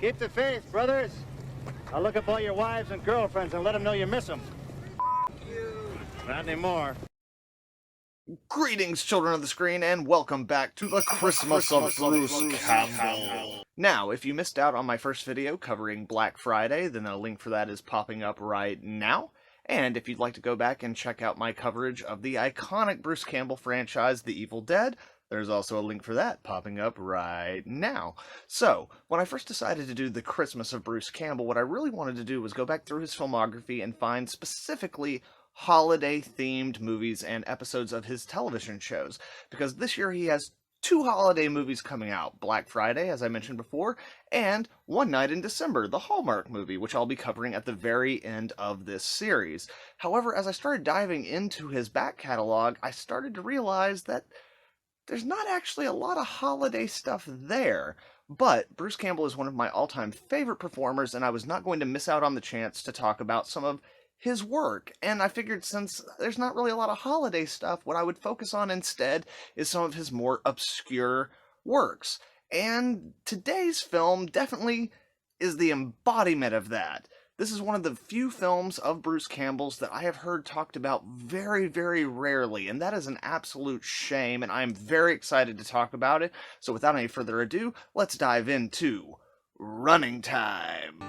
Keep the faith, brothers. I'll look up all your wives and girlfriends and let them know you miss them. Not anymore. Greetings, children of the screen, and welcome back to the Christmas of Bruce Campbell. Now, if you missed out on my first video covering Black Friday, then a link for that is popping up right now. And if you'd like to go back and check out my coverage of the iconic Bruce Campbell franchise, The Evil Dead, there's also a link for that popping up right now. So, when I first decided to do the Christmas of Bruce Campbell, what I really wanted to do was go back through his filmography and find specifically holiday-themed movies and episodes of his television shows, because this year he has two holiday movies coming out, Black Friday, as I mentioned before, and One Night in December, the Hallmark movie, which I'll be covering at the very end of this series. However, as I started diving into his back catalog, I started to realize that there's not actually a lot of holiday stuff there. But Bruce Campbell is one of my all-time favorite performers, and I was not going to miss out on the chance to talk about some of his work, and I figured since there's not really a lot of holiday stuff, what I would focus on instead is some of his more obscure works. And today's film definitely is the embodiment of that. This is one of the few films of Bruce Campbell's that I have heard talked about very, very rarely, and that is an absolute shame, and I'm very excited to talk about it. So without any further ado, let's dive into Running Time.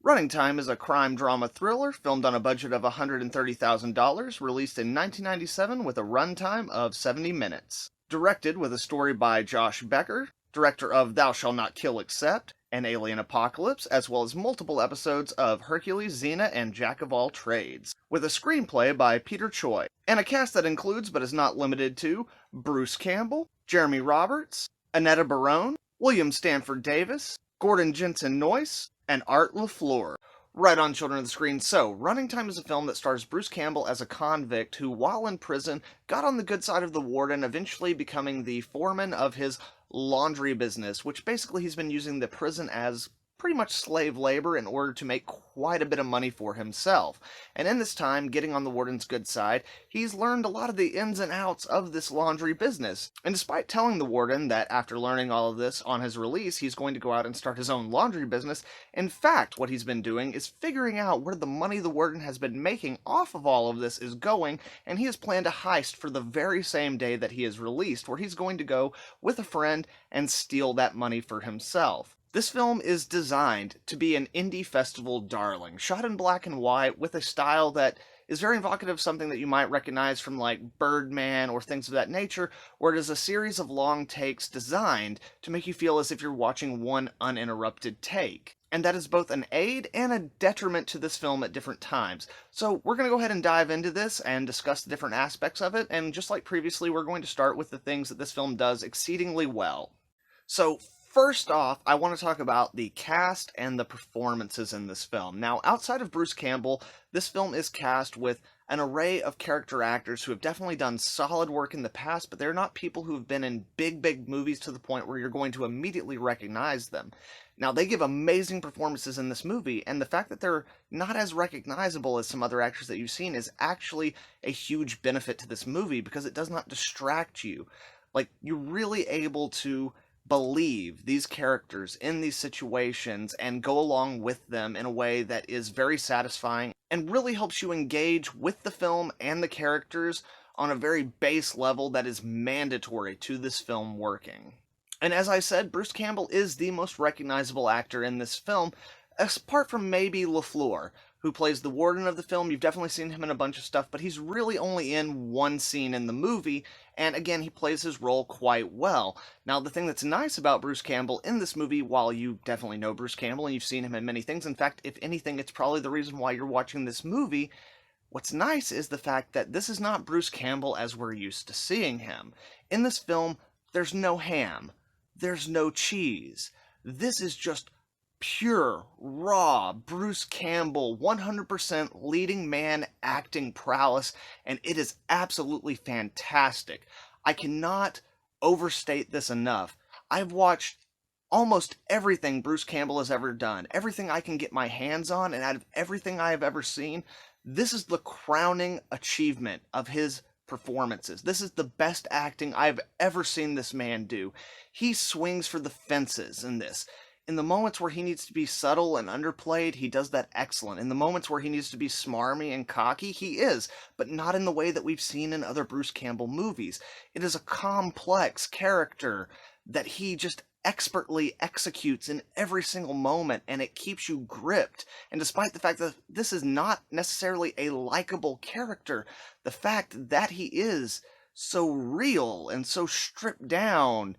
Running Time is a crime drama thriller filmed on a budget of $130,000, released in 1997 with a runtime of 70 minutes. Directed with a story by Josh Becker, director of Thou Shalt Not Kill Except, and Alien Apocalypse, as well as multiple episodes of Hercules, Xena, and Jack of All Trades. With a screenplay by Peter Choi, and a cast that includes, but is not limited to, Bruce Campbell, Jeremy Roberts, Annetta Barone, William Stanford Davis, Gordon Jensen Noyce, and Art LaFleur. Right on, children of the screen. So, Running Time is a film that stars Bruce Campbell as a convict who, while in prison, got on the good side of the warden, eventually becoming the foreman of his laundry business, which basically he's been using the prison as pretty much slave labor in order to make quite a bit of money for himself. And in this time, getting on the warden's good side, he's learned a lot of the ins and outs of this laundry business. And despite telling the warden that after learning all of this on his release, he's going to go out and start his own laundry business, in fact, what he's been doing is figuring out where the money the warden has been making off of all of this is going, and he has planned a heist for the very same day that he is released, where he's going to go with a friend and steal that money for himself. This film is designed to be an indie festival darling, shot in black and white with a style that is very evocative of something that you might recognize from like Birdman or things of that nature, where it is a series of long takes designed to make you feel as if you're watching one uninterrupted take. And that is both an aid and a detriment to this film at different times. So we're going to go ahead and dive into this and discuss the different aspects of it, and just like previously, we're going to start with the things that this film does exceedingly well. So, first off, I want to talk about the cast and the performances in this film. Now, outside of Bruce Campbell, this film is cast with an array of character actors who have definitely done solid work in the past, but they're not people who have been in big movies to the point where you're going to immediately recognize them. Now, they give amazing performances in this movie, and the fact that they're not as recognizable as some other actors that you've seen is actually a huge benefit to this movie, because it does not distract you. Like, you're really able to believe these characters in these situations and go along with them in a way that is very satisfying and really helps you engage with the film and the characters on a very base level that is mandatory to this film working. And as I said, Bruce Campbell is the most recognizable actor in this film, apart from maybe LaFleur, who plays the warden of the film. You've definitely seen him in a bunch of stuff, but he's really only in one scene in the movie, and again, he plays his role quite well. Now, the thing that's nice about Bruce Campbell in this movie, while you definitely know Bruce Campbell and you've seen him in many things, in fact, if anything, it's probably the reason why you're watching this movie, what's nice is the fact that this is not Bruce Campbell as we're used to seeing him. In this film, there's no ham. There's no cheese. This is just pure, raw, Bruce Campbell, 100% leading man acting prowess, and it is absolutely fantastic. I cannot overstate this enough. I've watched almost everything Bruce Campbell has ever done, everything I can get my hands on, and out of everything I have ever seen, this is the crowning achievement of his performances. This is the best acting I've ever seen this man do. He swings for the fences in this. In the moments where he needs to be subtle and underplayed, he does that excellent. In the moments where he needs to be smarmy and cocky, he is, but not in the way that we've seen in other Bruce Campbell movies. It is a complex character that he just expertly executes in every single moment, and it keeps you gripped. And despite the fact that this is not necessarily a likable character, the fact that he is so real and so stripped down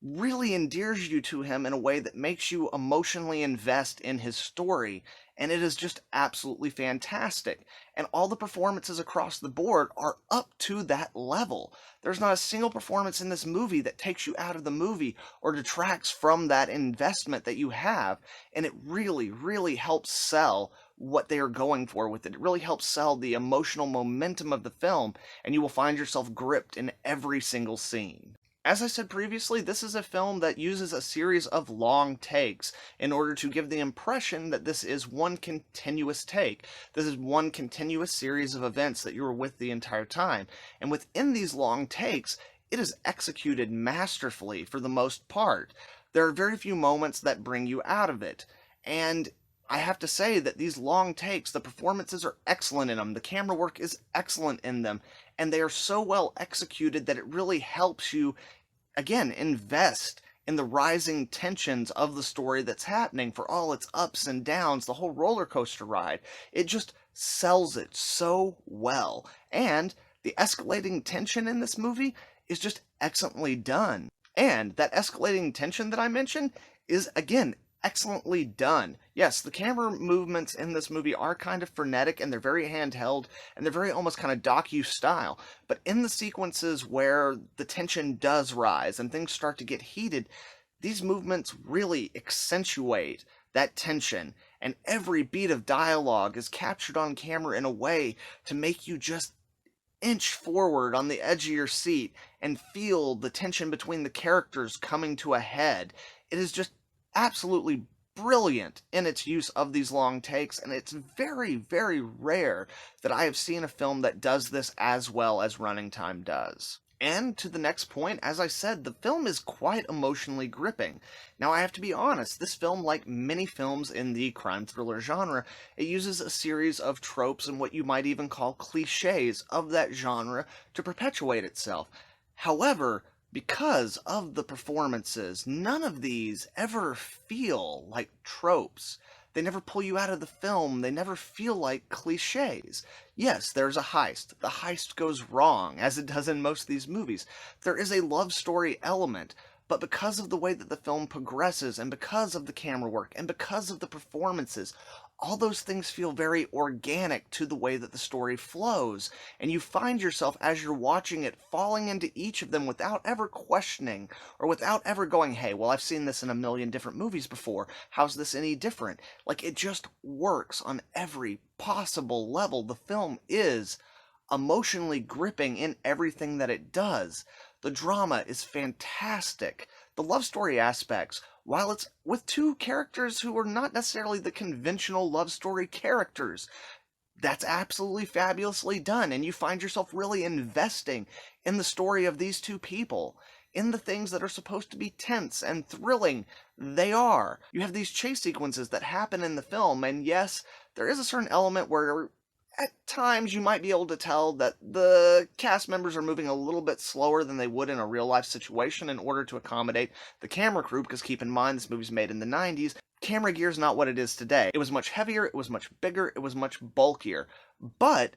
really endears you to him in a way that makes you emotionally invest in his story, and it is just absolutely fantastic. And all the performances across the board are up to that level. There's not a single performance in this movie that takes you out of the movie or detracts from that investment that you have, and it really, really helps sell what they are going for with it. It really helps sell the emotional momentum of the film, and you will find yourself gripped in every single scene. As I said previously, this is a film that uses a series of long takes in order to give the impression that this is one continuous take. This is one continuous series of events that you were with the entire time. And within these long takes, it is executed masterfully for the most part. There are very few moments that bring you out of it. And I have to say that these long takes, the performances are excellent in them, the camera work is excellent in them, and they are so well executed that it really helps you, again, invest in the rising tensions of the story that's happening for all its ups and downs, the whole roller coaster ride. It just sells it so well. And the escalating tension in this movie is just excellently done. And that escalating tension that I mentioned is, again, excellently done. Yes, the camera movements in this movie are kind of frenetic, and they're very handheld, and they're very almost kind of docu-style. But in the sequences where the tension does rise and things start to get heated, these movements really accentuate that tension, and every beat of dialogue is captured on camera in a way to make you just inch forward on the edge of your seat and feel the tension between the characters coming to a head. It is just absolutely brilliant in its use of these long takes, and it's very, very rare that I have seen a film that does this as well as Running Time does. And to the next point, as I said, the film is quite emotionally gripping. Now, I have to be honest, this film, like many films in the crime thriller genre, it uses a series of tropes and what you might even call cliches of that genre to perpetuate itself. However, because of the performances, none of these ever feel like tropes. They never pull you out of the film. They never feel like cliches. Yes, there's a heist. The heist goes wrong, as it does in most of these movies. There is a love story element, but because of the way that the film progresses, and because of the camera work, and because of the performances, all those things feel very organic to the way that the story flows, and you find yourself, as you're watching it, falling into each of them without ever questioning, or without ever going, hey, well, I've seen this in a million different movies before, how's this any different? Like, it just works on every possible level. The film is emotionally gripping in everything that it does. The drama is fantastic. The love story aspects, while it's with two characters who are not necessarily the conventional love story characters, that's absolutely fabulously done, and you find yourself really investing in the story of these two people, in the things that are supposed to be tense and thrilling. They are. You have these chase sequences that happen in the film, and yes, there is a certain element where at times you might be able to tell that the cast members are moving a little bit slower than they would in a real-life situation in order to accommodate the camera crew, because keep in mind, this movie's made in the 90s. Camera gear is not what it is today. It was much heavier, it was much bigger, it was much bulkier. But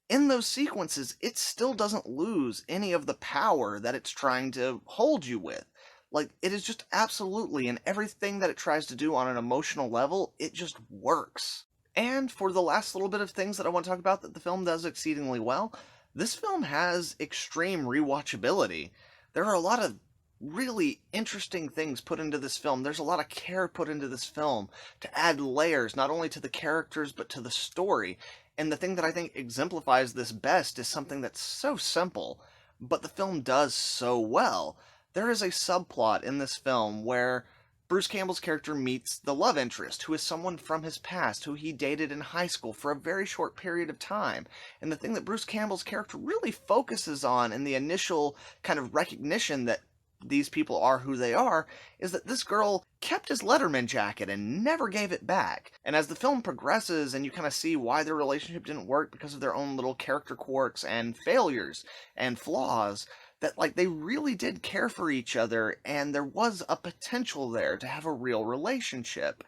in those sequences, it still doesn't lose any of the power that it's trying to hold you with. Like, it is just absolutely, in everything that it tries to do on an emotional level, it just works. And for the last little bit of things that I want to talk about that the film does exceedingly well, this film has extreme rewatchability. There are a lot of really interesting things put into this film. There's a lot of care put into this film to add layers, not only to the characters, but to the story. And the thing that I think exemplifies this best is something that's so simple, but the film does so well. There is a subplot in this film where Bruce Campbell's character meets the love interest, who is someone from his past, who he dated in high school for a very short period of time. And the thing that Bruce Campbell's character really focuses on in the initial kind of recognition that these people are who they are, is that this girl kept his Letterman jacket and never gave it back. And as the film progresses and you kind of see why their relationship didn't work because of their own little character quirks and failures and flaws, that like they really did care for each other and there was a potential there to have a real relationship.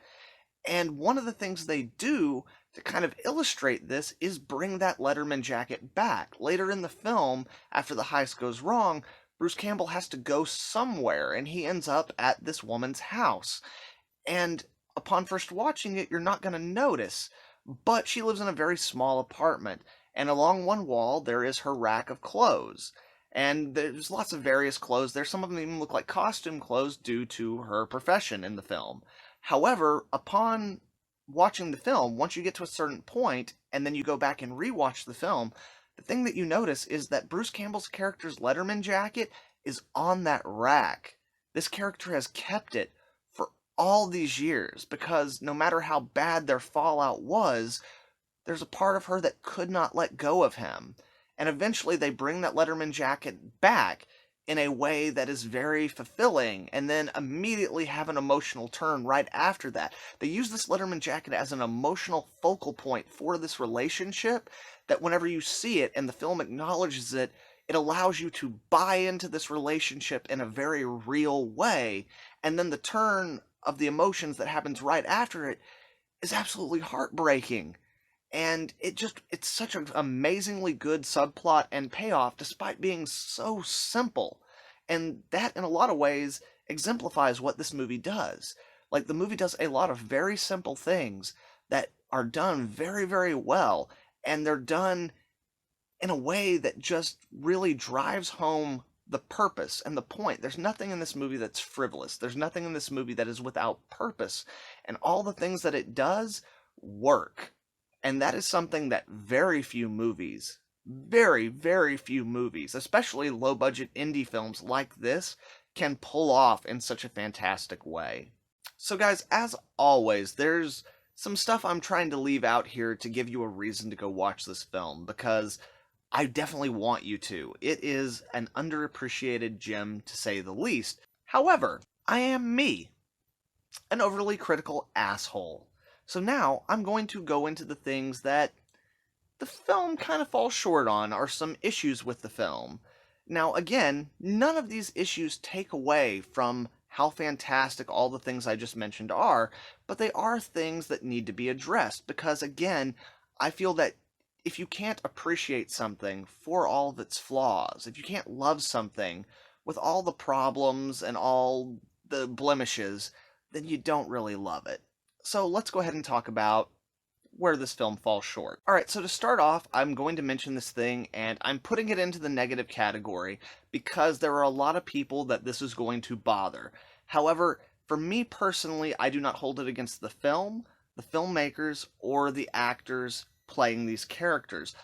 And one of the things they do to kind of illustrate this is bring that Letterman jacket back. Later in the film, after the heist goes wrong, Bruce Campbell has to go somewhere, and he ends up at this woman's house. And upon first watching it, you're not going to notice, but she lives in a very small apartment, and along one wall there is her rack of clothes. And there's lots of various clothes there. Some of them even look like costume clothes due to her profession in the film. However, upon watching the film, once you get to a certain point, and then you go back and rewatch the film, the thing that you notice is that Bruce Campbell's character's Letterman jacket is on that rack. This character has kept it for all these years because no matter how bad their fallout was, there's a part of her that could not let go of him. And eventually they bring that Letterman jacket back in a way that is very fulfilling, and then immediately have an emotional turn right after that. They use this Letterman jacket as an emotional focal point for this relationship, that whenever you see it and the film acknowledges it, it allows you to buy into this relationship in a very real way, and then the turn of the emotions that happens right after it is absolutely heartbreaking. And it's such an amazingly good subplot and payoff despite being so simple. And that, in a lot of ways, exemplifies what this movie does. Like, the movie does a lot of very simple things that are done very, very well. And they're done in a way that just really drives home the purpose and the point. There's nothing in this movie that's frivolous. There's nothing in this movie that is without purpose. And all the things that it does work. And that is something that very few movies, very, very few movies, especially low-budget indie films like this, can pull off in such a fantastic way. So guys, as always, there's some stuff I'm trying to leave out here to give you a reason to go watch this film, because I definitely want you to. It is an underappreciated gem, to say the least. However, I am me, an overly critical asshole. So now I'm going to go into the things that the film kind of falls short on, or some issues with the film. Now again, none of these issues take away from how fantastic all the things I just mentioned are, but they are things that need to be addressed, because again, I feel that if you can't appreciate something for all of its flaws, if you can't love something with all the problems and all the blemishes, then you don't really love it. So let's go ahead and talk about where this film falls short. Alright, so to start off, I'm going to mention this thing, and I'm putting it into the negative category because there are a lot of people that this is going to bother. However, for me personally, I do not hold it against the film, the filmmakers, or the actors playing these characters.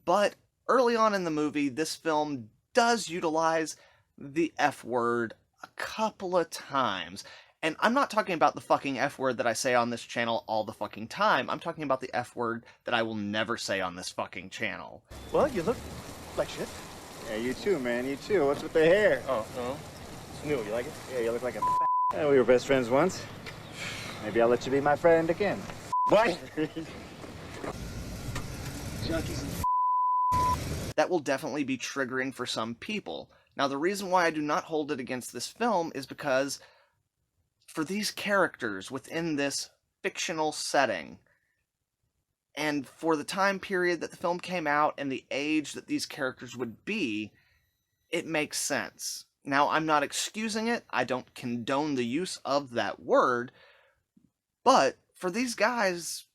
But early on in the movie, this film does utilize the F word a couple of times. And I'm not talking about the fucking F word that I say on this channel all the fucking time. I'm talking about the F word that I will never say on this fucking channel. Well, you look like shit. Yeah, you too, man. You too. What's with the hair? Oh, no. It's new. You like it? Yeah, you look like a yeah, we were best friends once. Maybe I'll let you be my friend again. What? That will definitely be triggering for some people. Now, the reason why I do not hold it against this film is because for these characters within this fictional setting, and for the time period that the film came out and the age that these characters would be, it makes sense. Now, I'm not excusing it, I don't condone the use of that word, but for these guys,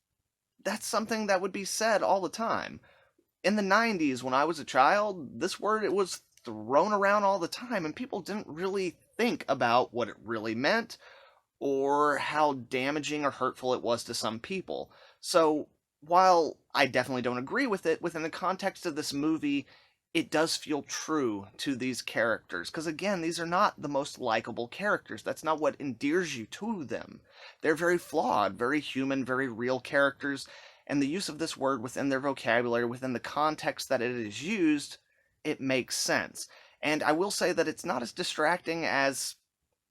that's something that would be said all the time. In the 90s, when I was a child, this word, it was thrown around all the time, and people didn't really think about what it really meant, or how damaging or hurtful it was to some people. So, while I definitely don't agree with it, within the context of this movie, it does feel true to these characters. Because again, these are not the most likable characters. That's not what endears you to them. They're very flawed, very human, very real characters. And the use of this word within their vocabulary, within the context that it is used, it makes sense. And I will say that it's not as distracting as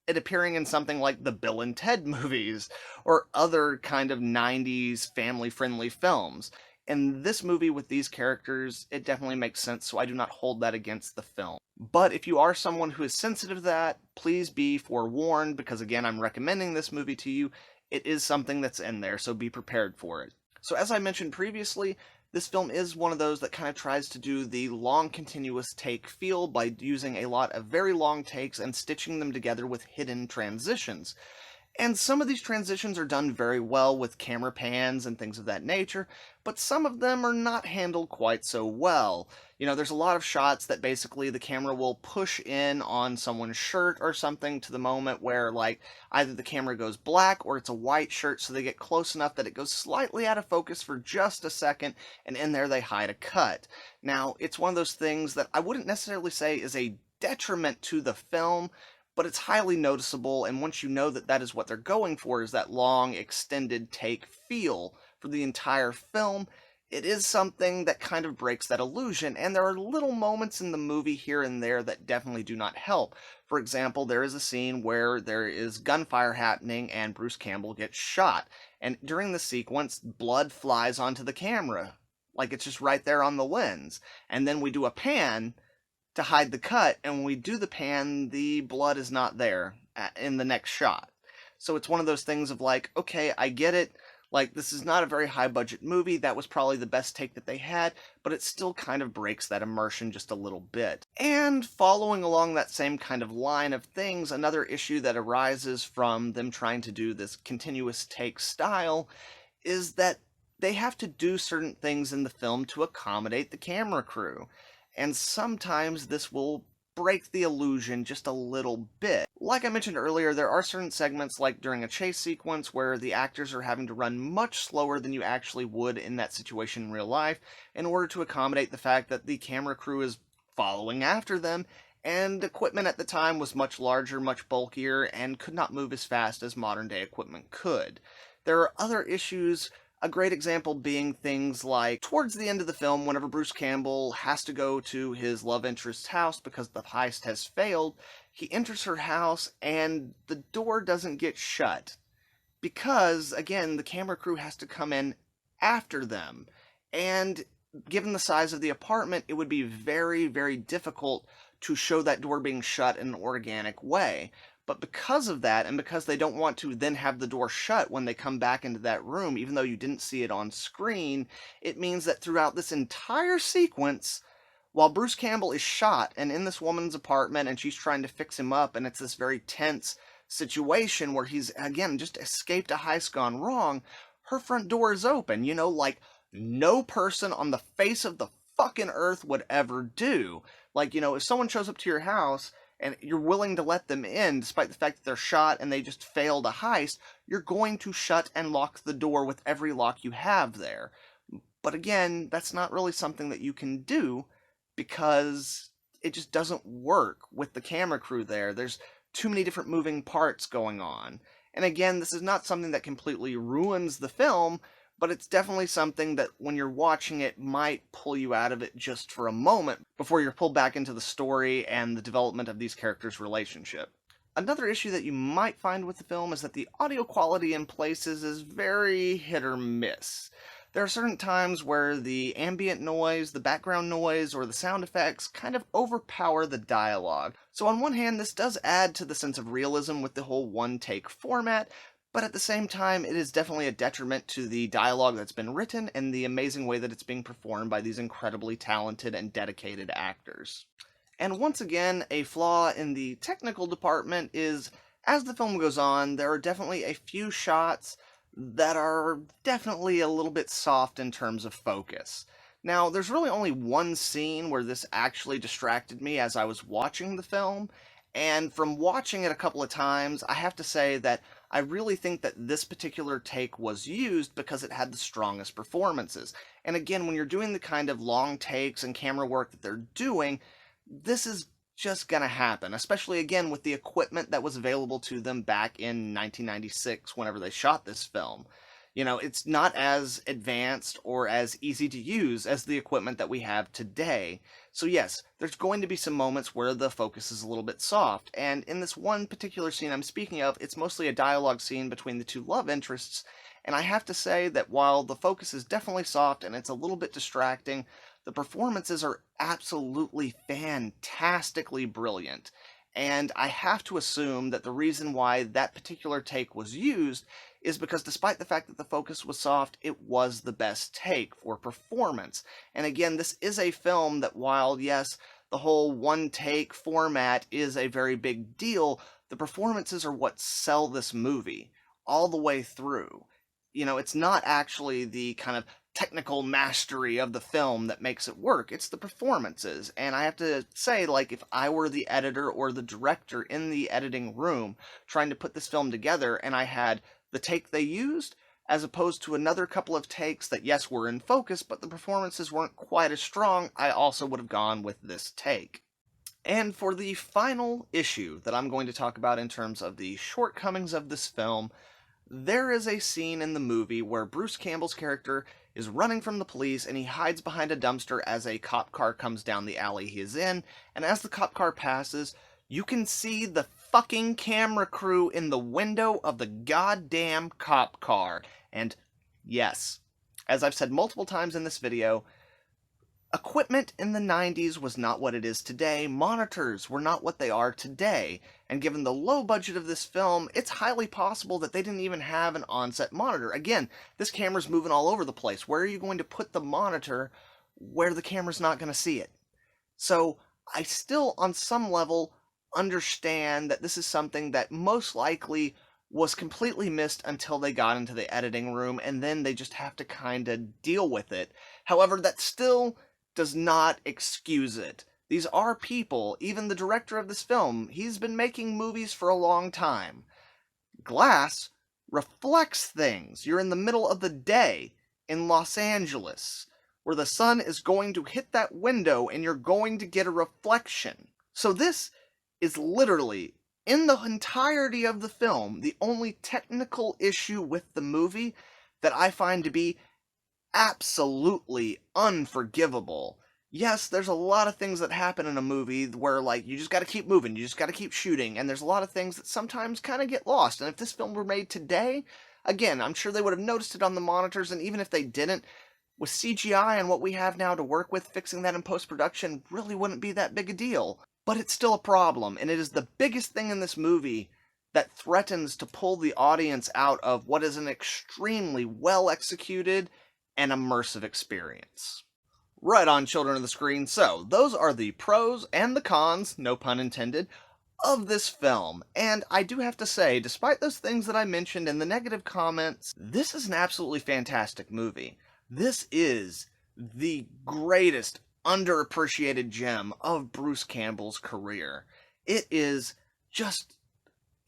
it appearing in something like the Bill and Ted movies or other kind of 90s family-friendly films. In this movie with these characters, it definitely makes sense, so I do not hold that against the film. But if you are someone who is sensitive to that, please be forewarned, because again, I'm recommending this movie to you. It is something that's in there, so be prepared for it. So as I mentioned previously, this film is one of those that kind of tries to do the long continuous take feel by using a lot of very long takes and stitching them together with hidden transitions. And some of these transitions are done very well with camera pans and things of that nature, but some of them are not handled quite so well. You know, there's a lot of shots that basically the camera will push in on someone's shirt or something to the moment where, like, either the camera goes black or it's a white shirt, so they get close enough that it goes slightly out of focus for just a second, and in there they hide a cut. Now, it's one of those things that I wouldn't necessarily say is a detriment to the film, but it's highly noticeable, and once you know that that is what they're going for, is that long, extended take feel for the entire film, it is something that kind of breaks that illusion, and there are little moments in the movie here and there that definitely do not help. For example, there is a scene where there is gunfire happening and Bruce Campbell gets shot, and during the sequence, blood flies onto the camera, like it's just right there on the lens, and then we do a pan to hide the cut, and when we do the pan, the blood is not there in the next shot. So it's one of those things of like, okay, I get it, like, this is not a very high budget movie, that was probably the best take that they had, but it still kind of breaks that immersion just a little bit. And following along that same kind of line of things, another issue that arises from them trying to do this continuous take style is that they have to do certain things in the film to accommodate the camera crew. And sometimes this will break the illusion just a little bit. Like I mentioned earlier, there are certain segments, like during a chase sequence, where the actors are having to run much slower than you actually would in that situation in real life, in order to accommodate the fact that the camera crew is following after them, and equipment at the time was much larger, much bulkier, and could not move as fast as modern day equipment could. There are other issues, a great example being things like, towards the end of the film, whenever Bruce Campbell has to go to his love interest's house because the heist has failed, he enters her house and the door doesn't get shut. Because, again, the camera crew has to come in after them. And given the size of the apartment, it would be very, very difficult to show that door being shut in an organic way. But because of that, and because they don't want to then have the door shut when they come back into that room, even though you didn't see it on screen, it means that throughout this entire sequence, while Bruce Campbell is shot and in this woman's apartment and she's trying to fix him up, and it's this very tense situation where he's, again, just escaped a heist gone wrong, her front door is open, you know, like no person on the face of the fucking earth would ever do. Like, you know, if someone shows up to your house and you're willing to let them in, despite the fact that they're shot and they just failed a heist, you're going to shut and lock the door with every lock you have there. But again, that's not really something that you can do because it just doesn't work with the camera crew there. There's too many different moving parts going on. And again, this is not something that completely ruins the film, but it's definitely something that when you're watching it might pull you out of it just for a moment before you're pulled back into the story and the development of these characters' relationship. Another issue that you might find with the film is that the audio quality in places is very hit or miss. There are certain times where the ambient noise, the background noise, or the sound effects kind of overpower the dialogue. So on one hand, this does add to the sense of realism with the whole one-take format, but at the same time, it is definitely a detriment to the dialogue that's been written and the amazing way that it's being performed by these incredibly talented and dedicated actors. And once again, a flaw in the technical department is, as the film goes on, there are definitely a few shots that are definitely a little bit soft in terms of focus. Now, there's really only one scene where this actually distracted me as I was watching the film, And from watching it a couple of times, I have to say that I really think that this particular take was used because it had the strongest performances. And again, when you're doing the kind of long takes and camera work that they're doing, this is just gonna happen, especially again with the equipment that was available to them back in 1996 whenever they shot this film. You know, it's not as advanced or as easy to use as the equipment that we have today. So yes, there's going to be some moments where the focus is a little bit soft, and in this one particular scene I'm speaking of, it's mostly a dialogue scene between the two love interests, and I have to say that while the focus is definitely soft and it's a little bit distracting, the performances are absolutely fantastically brilliant. And I have to assume that the reason why that particular take was used is because despite the fact that the focus was soft, it was the best take for performance. And again, this is a film that while, yes, the whole one-take format is a very big deal, the performances are what sell this movie all the way through. You know, it's not actually the kind of technical mastery of the film that makes it work. It's the performances. And I have to say, like, if I were the editor or the director in the editing room trying to put this film together and I had the take they used as opposed to another couple of takes that, yes, were in focus, but the performances weren't quite as strong, I also would have gone with this take. And for the final issue that I'm going to talk about in terms of the shortcomings of this film, there is a scene in the movie where Bruce Campbell's character is running from the police and he hides behind a dumpster as a cop car comes down the alley he is in, and as the cop car passes, you can see the fucking camera crew in the window of the goddamn cop car. And yes, as I've said multiple times in this video, equipment in the 90s was not what it is today. Monitors were not what they are today. And given the low budget of this film, it's highly possible that they didn't even have an on-set monitor. Again, this camera's moving all over the place. Where are you going to put the monitor where the camera's not going to see it? So I still, on some level, understand that this is something that most likely was completely missed until they got into the editing room, and then they just have to kind of deal with it. However, that still does not excuse it. These are people, even the director of this film, he's been making movies for a long time. Glass reflects things. You're in the middle of the day in Los Angeles, where the sun is going to hit that window and you're going to get a reflection. So this is literally, in the entirety of the film, the only technical issue with the movie that I find to be absolutely unforgivable. Yes, there's a lot of things that happen in a movie where, like, you just gotta keep moving, you just gotta keep shooting, and there's a lot of things that sometimes kind of get lost. And if this film were made today, again, I'm sure they would have noticed it on the monitors, and even if they didn't, with CGI and what we have now to work with, fixing that in post-production really wouldn't be that big a deal. But it's still a problem, and it is the biggest thing in this movie that threatens to pull the audience out of what is an extremely well-executed and immersive experience. Right on, children of the screen. So, those are the pros and the cons, no pun intended, of this film. And I do have to say, despite those things that I mentioned in the negative comments, this is an absolutely fantastic movie. This is the greatest underappreciated gem of Bruce Campbell's career. It is just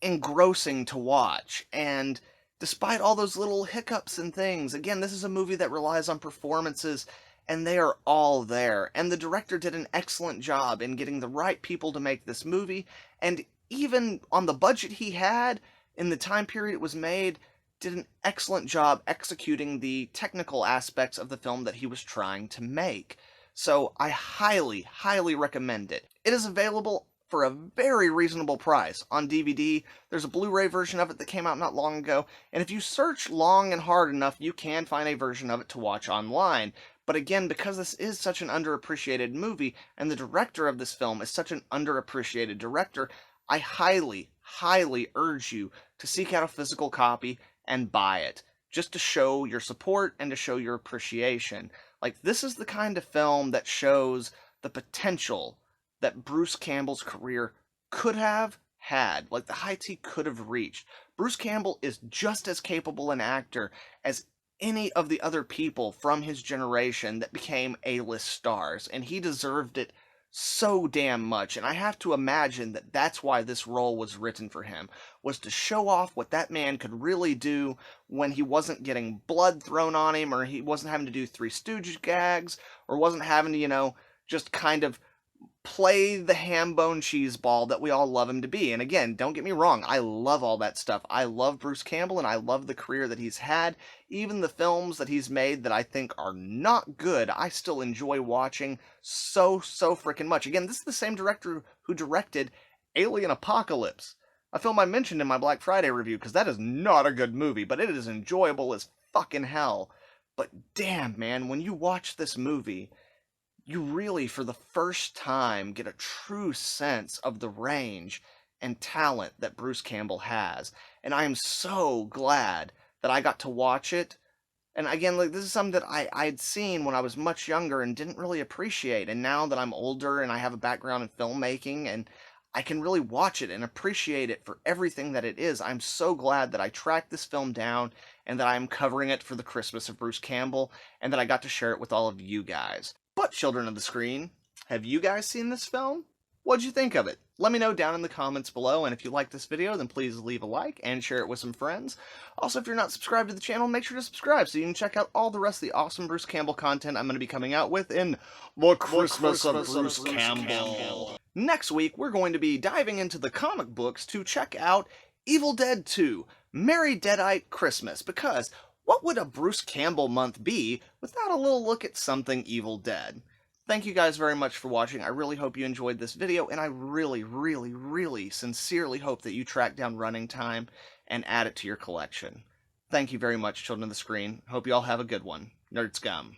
engrossing to watch, and despite all those little hiccups and things, again, this is a movie that relies on performances, and they are all there. And the director did an excellent job in getting the right people to make this movie, and even on the budget he had, in the time period it was made, did an excellent job executing the technical aspects of the film that he was trying to make. So I highly, highly recommend it. It is available for a very reasonable price on DVD. There's a Blu-ray version of it that came out not long ago, and if you search long and hard enough, you can find a version of it to watch online. But again, because this is such an underappreciated movie, and the director of this film is such an underappreciated director, I highly, highly urge you to seek out a physical copy and buy it, just to show your support and to show your appreciation. Like, this is the kind of film that shows the potential that Bruce Campbell's career could have had, like the heights he could have reached. Bruce Campbell is just as capable an actor as any of the other people from his generation that became A-list stars, and he deserved it so damn much, and I have to imagine that that's why this role was written for him, was to show off what that man could really do when he wasn't getting blood thrown on him, or he wasn't having to do Three Stooges gags, or wasn't having to, just kind of play the ham bone cheese ball that we all love him to be. And again, don't get me wrong, I love all that stuff. I love Bruce Campbell, and I love the career that he's had. Even the films that he's made that I think are not good, I still enjoy watching so freaking much. Again, this is the same director who directed Alien Apocalypse, a film I mentioned in my Black Friday review, because that is not a good movie, but it is enjoyable as fucking hell. But damn, man, when you watch this movie, you really, for the first time, get a true sense of the range and talent that Bruce Campbell has. And I am so glad that I got to watch it. And again, this is something that I'd seen when I was much younger and didn't really appreciate. And now that I'm older and I have a background in filmmaking and I can really watch it and appreciate it for everything that it is, I'm so glad that I tracked this film down and that I'm covering it for the Christmas of Bruce Campbell and that I got to share it with all of you guys. But, children of the screen, have you guys seen this film? What'd you think of it? Let me know down in the comments below, and if you like this video, then please leave a like and share it with some friends. Also, if you're not subscribed to the channel, make sure to subscribe so you can check out all the rest of the awesome Bruce Campbell content I'm going to be coming out with in the Christmas of Bruce Campbell. Next week, we're going to be diving into the comic books to check out Evil Dead 2, Merry Deadite Christmas, because what would a Bruce Campbell month be without a little look at something Evil Dead? Thank you guys very much for watching. I really hope you enjoyed this video, and I really sincerely hope that you track down Running Time and add it to your collection. Thank you very much, children of the screen. Hope you all have a good one. Nerd scum.